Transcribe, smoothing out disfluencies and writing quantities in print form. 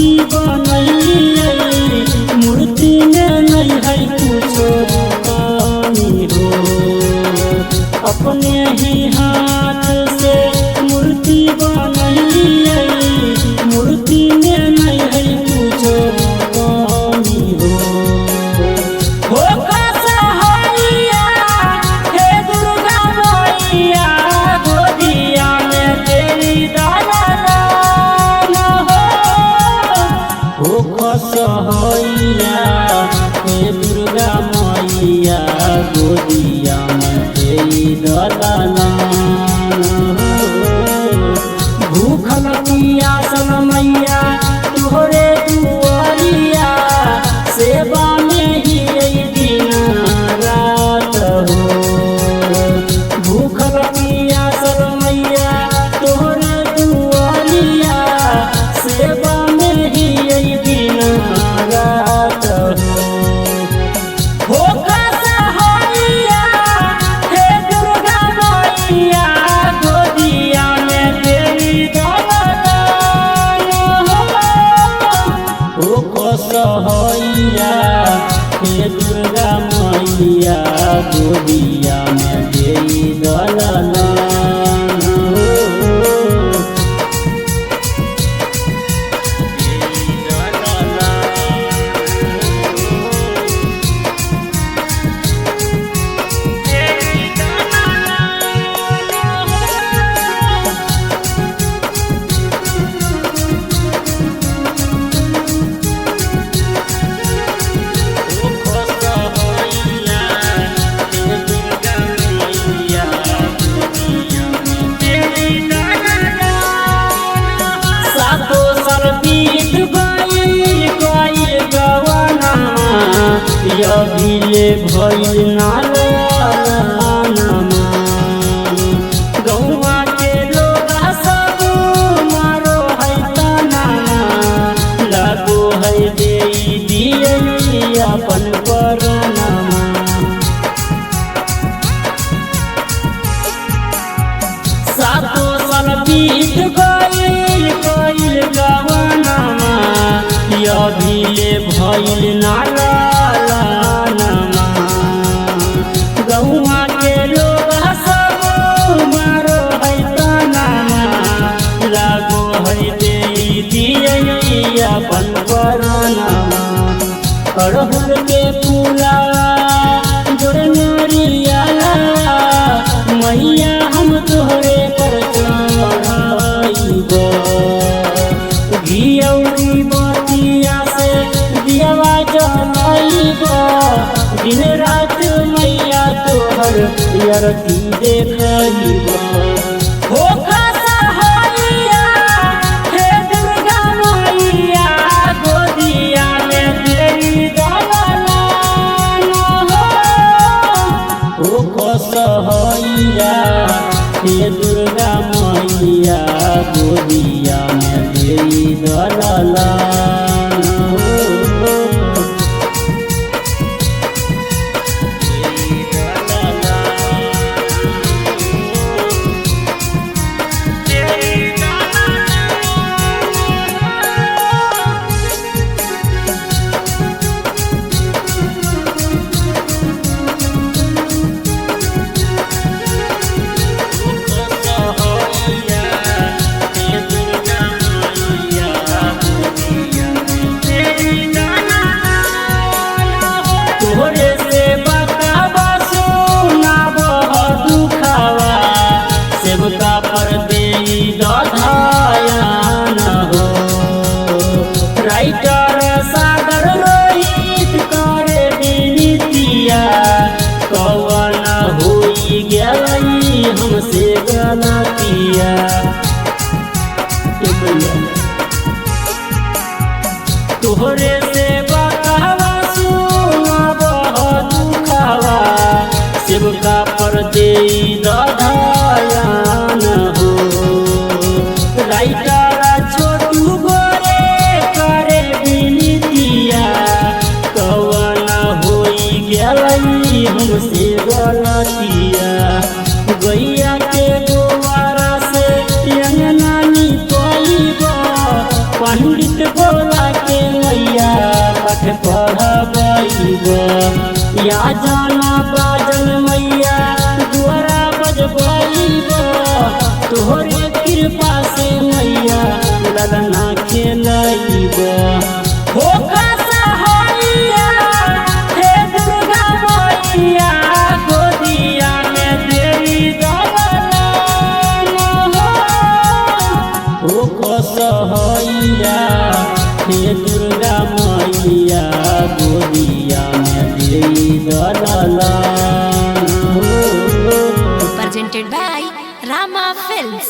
मूर्ति बनैलिए मूर्ति में नहीं है कुछो कमी हो। अपने ही हाथ से मूर्ति बनैलिए मूर्ति में नहीं है कुछो कमी हो। सहैया हे दुर्गा मैया गोदिया में दे दलाना भूखल पियासल मैया तोहरे दुआरिया सेवा में ही दिन रात हो। भूखल पियासल मैया तोहरे दुआरिया सेवा में ही दिन रात हो। सहैया हे दुर्गा मैया गोदिया में तेरी दलाना हो। सहैया हे दुर्गा मैया गोदिया में तेरी दलाना अभिले भइल गौवा के लोग सब मारो है तना लागो है दे दिए अपन परनामा। सातो साल बीत गइल गवनमा अभिले भइल नाला गौवा के लोग सब मारो है तना लागो है दे दिए अपन परनामा। अड़हुल के फूला जोड़ नरियाला मैया हम तोहरे पर चढ़ाइब घियौरी बतिया से दियवा जलाइब दिन रात मैया तोहर आरती देखइब। हो सहैया हे दुर्गा मैया गोदिया में तेरी दलाना हो। सहैया हे दुर्गा मैया गोदिया में तेरी दलाना पर दे दधायान हो। राइटर सागर रोहित करे विनतिया कवन होई गई हमसे गलतिया। तोहरे से बतावा सुनब दुखावा सेवका पर दे दधायान हो। राइटर छोटू गोरे करे विनतिया कवन होई गई हमसे गलतिया। गैया के गोवारा से अंगना निकलिब पंडित बोला पढ़बैब या जाना बाजन मैया द्वारा बजबैब तोहरे कृपा से मैया ललना खेलैब हो सहाइया हे दुर्गा मैया गोदिया में देवी दलना हो सहाइया हे दुर्गा मैया गोदिया में देवी दलना Presented by Rama Films.